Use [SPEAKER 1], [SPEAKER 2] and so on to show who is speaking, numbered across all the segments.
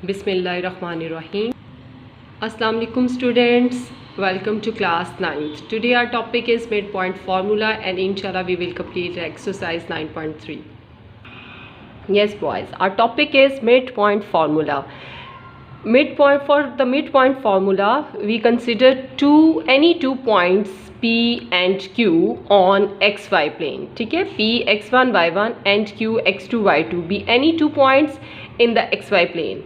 [SPEAKER 1] Bismillahirrahmanirrahim. Assalamu alaikum students. Welcome to class 9th. Today our topic is midpoint formula and inshallah we will complete exercise 9.3. Yes boys, our topic is midpoint formula. For the midpoint formula, we consider any two points P and Q on XY plane. ठीक है, P x1 y1 and Q x2 y2 be any two points in the XY plane,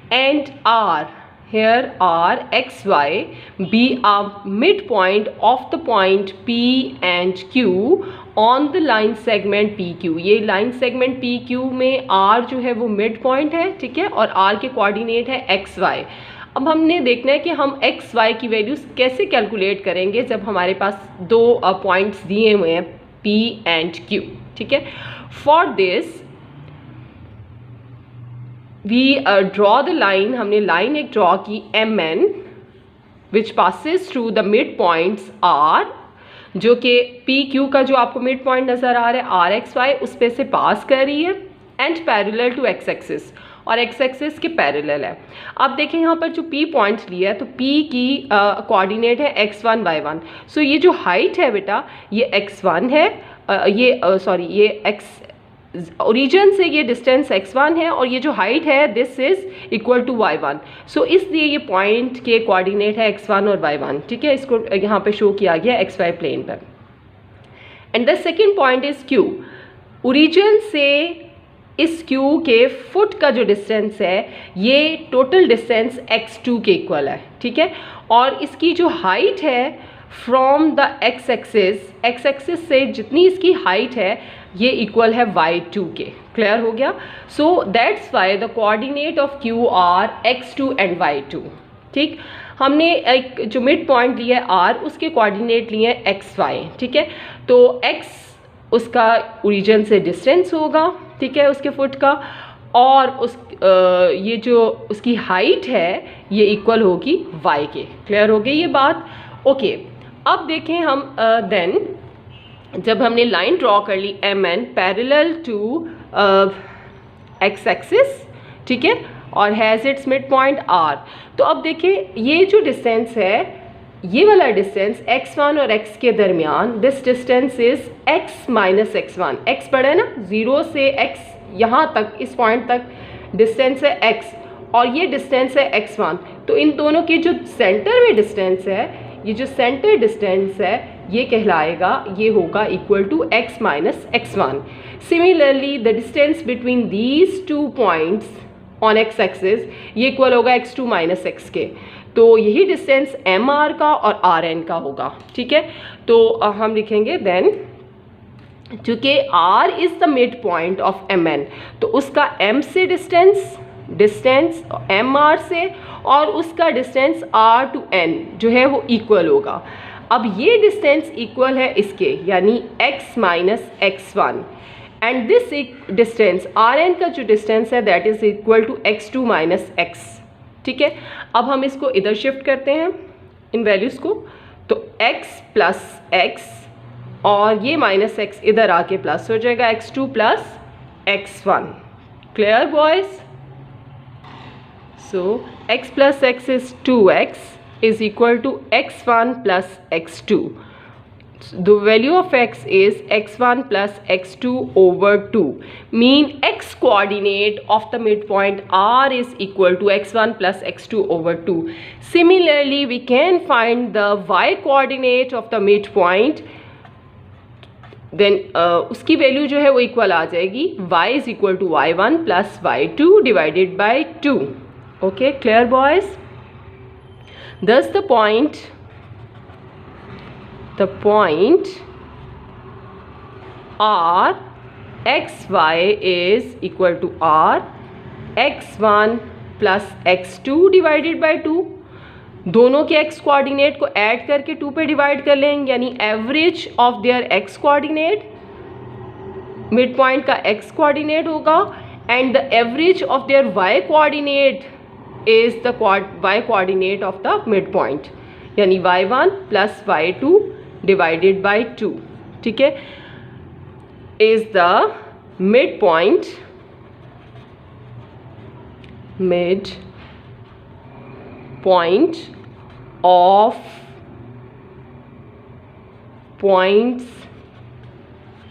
[SPEAKER 1] and R, here R xy be a midpoint of the point P and Q on the line segment PQ. ये line segment PQ में R जो है वो mid point है, ठीक है, और R के कोऑर्डिनेट है XY. अब हमने देखना है कि हम XY की वैल्यूज कैसे कैलकुलेट करेंगे जब हमारे पास दो पॉइंट्स दिए हुए हैं P एंड Q. ठीक है, for this we draw the line. हमने लाइन एक ड्रॉ की MN which passes through the mid points R, जो कि PQ का जो आपको मिड पॉइंट नज़र आ रहा है RXY उस पे से पास कर रही है, and parallel to X axis, और X एक्सिस के पैरेलल है. अब देखें यहाँ पर जो P पॉइंट लिया है तो P की कोऑर्डिनेट है x1 y1. सो ये जो हाइट है बेटा ये x1 है, ये x ओरिजिन से ये डिस्टेंस x1 है, और ये जो हाइट है this is equal to y1. So इसलिए ये पॉइंट के कोऑर्डिनेट है x1 और y1. ठीक है, इसको यहाँ पे शो किया गया xy प्लेन पर. And the second point is Q. Origin से इस Q के फुट का जो डिस्टेंस है ये टोटल डिस्टेंस x2 के इक्वल है. ठीक है, और इसकी जो हाइट है फ्रॉम द x एक्सिस से जितनी इसकी हाइट है ये इक्वल है y2 के. क्लियर हो गया? So that's why the coordinate of Q are x2 and y2. ठीक, हमने एक जो मिड पॉइंट लिया है R उसके कोऑर्डिनेट लिए हैं xy. ठीक है, तो x उसका ओरिजिन से डिस्टेंस होगा, ठीक है, उसके फुट का, और ये जो उसकी हाइट है ये इक्वल होगी y के. क्लियर हो गई ये बात? ओके, अब देखें हम देन जब हमने लाइन ड्रॉ कर ली MN parallel to X axis, ठीक है, और has its mid point R. तो अब देखें ये जो डिस्टेंस है ये वाला डिस्टेंस x1 और x के दरमियान, this distance is x minus x1. x बड़ा है ना, 0 से x यहाँ तक इस पॉइंट तक डिस्टेंस है x, और ये डिस्टेंस है x1. तो इन दोनों के जो सेंटर में डिस्टेंस है, ये जो सेंटर डिस्टेंस है ये कहलाएगा, ये होगा equal to x minus x1. Similarly the distance between these two points on x axis ये इक्वल होगा x2 माइनस x के. तो यही डिस्टेंस MR का और RN का होगा. ठीक है, तो हम लिखेंगे देन चूँकि R is the mid point of MN, तो उसका M से डिस्टेंस MR से, और उसका डिस्टेंस R टू N जो है वो इक्वल होगा. अब ये डिस्टेंस इक्वल है इसके, यानी x minus x1, and this distance RN का जो डिस्टेंस है that is equal to x2 minus x. ठीक है, अब हम इसको इधर शिफ्ट करते हैं इन वैल्यूज़ को, तो x प्लस x और ये माइनस x इधर आके प्लस हो जाएगा, x2 plus x1. Clear boys? So x plus x is 2x is equal to x1 plus x2. The value of x is x1 plus x2 over 2. Mean x coordinate of the midpoint R is equal to x1 plus x2 over 2. Similarly, we can find the y coordinate of the midpoint. Then उसकी value जो है वो equal आ जाएगी, y is equal to y1 plus y2 divided by 2. Okay, clear boys? Thus the point R xy is equal to R x1 plus x2 divided by 2. दोनों के x coordinate को add करके 2 पे divide कर लेंगे, यानी average of their x coordinate, mid point का x coordinate होगा, and the average of their y coordinate is the y coordinate of the midpoint, यानी y1 plus y2 divided by 2. ठीक है, is the midpoint mid point of points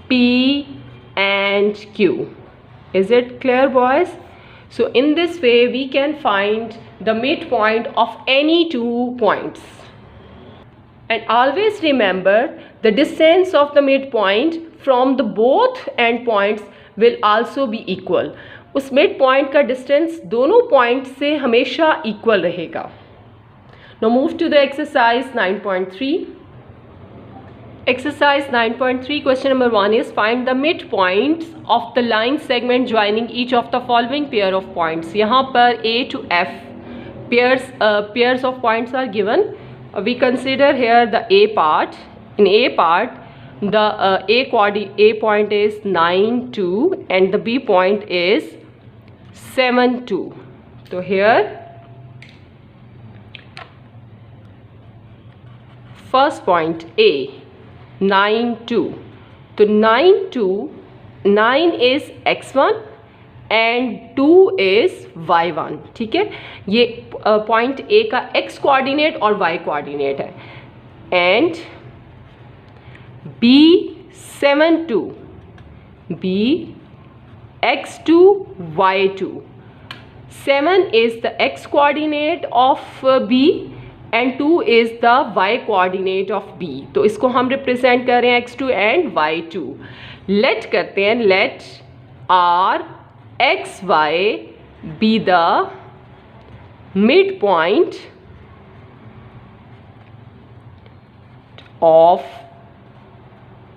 [SPEAKER 1] P and Q. Is it clear, boys? So in this way we can find the midpoint of any two points. And always remember, the distance of the midpoint from the both endpoints will also be equal. उस midpoint का distance दोनों points से हमेशा equal रहेगा. Now move to the exercise 9.3. Exercise 9.3 question number 1 is find the midpoints of the line segment joining each of the following pair of points. यहाँ पर A to F pairs of points are given. We consider here the A part. In A part, the A point is 9, 2 and the B point is 7, 2. So here first point A 9, 2. तो 9, 2, 9 is x1 and 2 is y1. ठीक है, ये point A का x coordinate और y coordinate है. And B 7, 2, B x2 y2. 7 is the x coordinate of B and 2 is the y coordinate of B. तो इसको हम रिप्रेजेंट कर रहे हैं x2 and y2. लेट करते हैं, late R x y be the midpoint of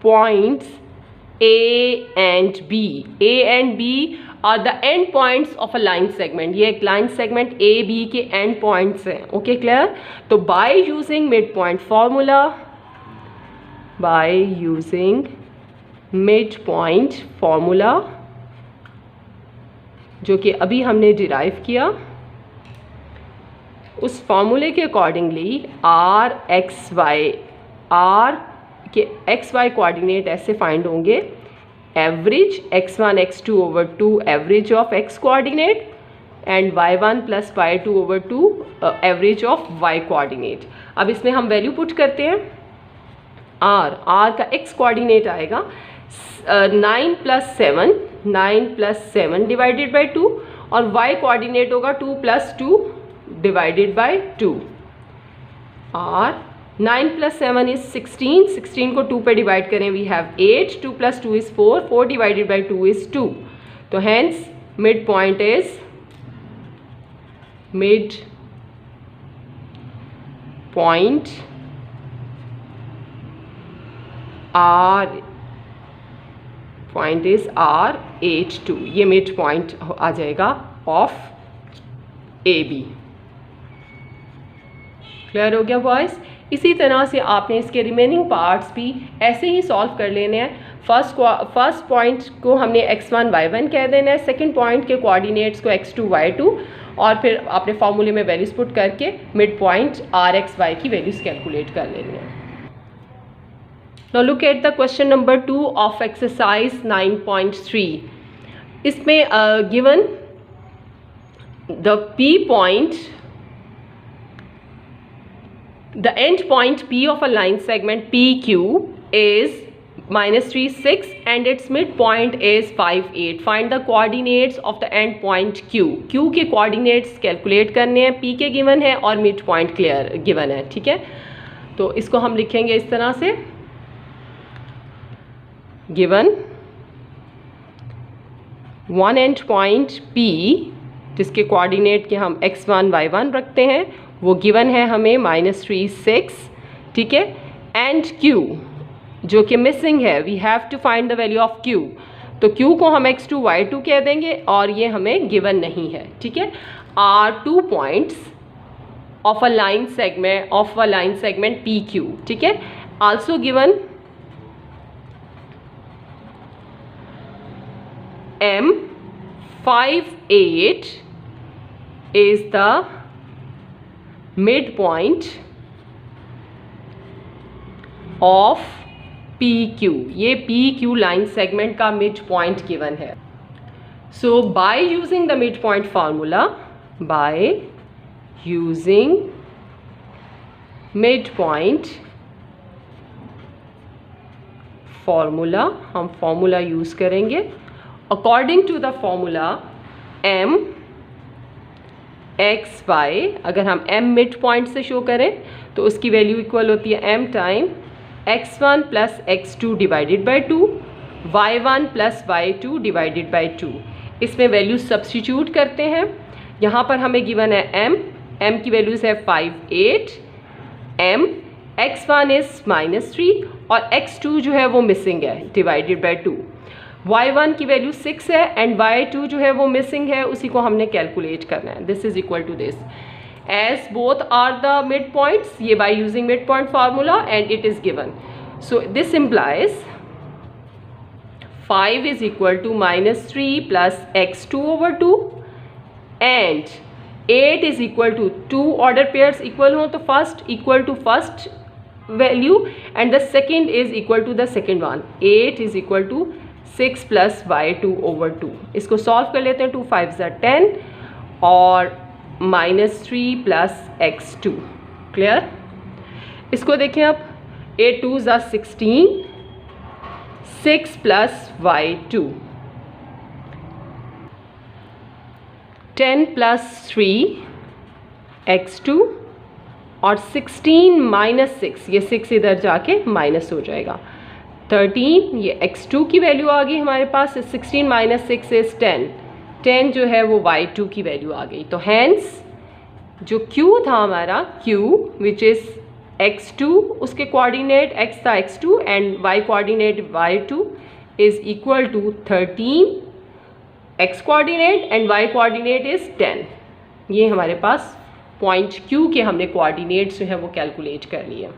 [SPEAKER 1] points A and B. A and B are the end points of a line segment. ये एक line segment A B के end points हैं. Okay, clear? तो by using midpoint formula, by using midpoint formula जो कि अभी हमने derive किया, उस फॉर्मूले के accordingly R x y, R के x y कोऑर्डिनेट ऐसे फाइंड होंगे. Average x1 x2 over 2 average of x coordinate and y1 plus y2 over 2 average of y coordinate. अब इसमें हम वैल्यू पुट करते हैं. R का x कोऑर्डिनेट आएगा 9 plus 7 डिवाइडेड बाई 2 और y कोऑर्डिनेट होगा 2 plus 2 divided by 2. R 9 plus 7 is 16. 16 को 2 पे डिवाइड करें, we have 8. 2 plus 2 is 4. 4 divided by 2 is 2. तो hence mid point is mid point R 8, 2. ये मिड पॉइंट आ जाएगा ऑफ AB. क्लियर हो गया बॉयज? इसी तरह से आपने इसके रिमेनिंग पार्ट्स भी ऐसे ही सॉल्व कर लेने हैं. फर्स्ट पॉइंट को हमने x1 y1 कह देना है, सेकंड पॉइंट के कोऑर्डिनेट्स को x2 y2 और फिर आपने फॉर्मूले में वैल्यूज पुट करके mid point r x y की वैल्यूज कैलकुलेट कर लेनी है. Now look at the question number 2 of exercise 9.3. इसमें given the P point, the end point P of a line segment PQ is -3, 6 and its midpoint is 5, 8. Find the coordinates of the end point Q. Q के coordinates calculate करने हैं. P के given है और mid point clear given है. ठीक है, तो इसको हम लिखेंगे इस तरह से. Given one and point P जिसके कोऑर्डिनेट के हम x1 y1 रखते हैं, वो गिवन है हमें -3, 6. ठीक है, एंड Q जो कि मिसिंग है, we have to find the value of Q. तो Q को हम x2 y2 कह देंगे और ये हमें गिवन नहीं है. ठीक है, are 2 points of a line segment PQ. ठीक है, also given M 5, 8 is the midpoint of PQ. ये PQ लाइन सेगमेंट का मिड पॉइंट गिवन है. So by using the mid point formula by using mid point formula. हम formula use करेंगे according to the formula m x y. अगर हम m mid point से show करें तो उसकी वैल्यू इक्वल होती है m time x1 plus x2 divided by 2, y1 plus y2 divided by 2। इसमें वैल्यू सब्स्टिट्यूट करते हैं। यहाँ पर हमें गिवन है m की वैल्यूज़ है 5, 8, m x1 इज़ -3 और x2 जो है वो मिसिंग है डिवाइडेड बाई 2, y1 की वैल्यू 6 है एंड y2 जो है वो मिसिंग है, उसी को हमने कैलकुलेट करना है। This is equal to this as both are the mid points, ये by using mid point formula and it is given. So this implies 5 is equal to -3 plus x2 over 2 and 8 is equal to 2 order pairs equal हो तो first equal to first value and the second is equal to the second one. 8 is equal to 6 plus y2 over 2। इसको solve कर लेते हैं। 2 5 ज़ा 10 और -3 plus x2। Clear? इसको देखें अब 8 2 ज़ा 16, 6 प्लस y2, 10 प्लस 3 x2 और 16 माइनस 6, ये 6 इधर जाके माइनस हो जाएगा। 13, ये x2 की वैल्यू आ गई हमारे पास। 16 माइनस 6 इज 10, 10 जो है वो y2 की वैल्यू आ गई। तो हैंस जो q था हमारा, q विच इज़ x2, उसके कोऑर्डिनेट x था x2 and y coordinate y2 is equal to 13 x coordinate and y coordinate is 10। ये हमारे पास पॉइंट q के हमने कोऑर्डिनेट्स जो है वो कैलकुलेट कर लिए।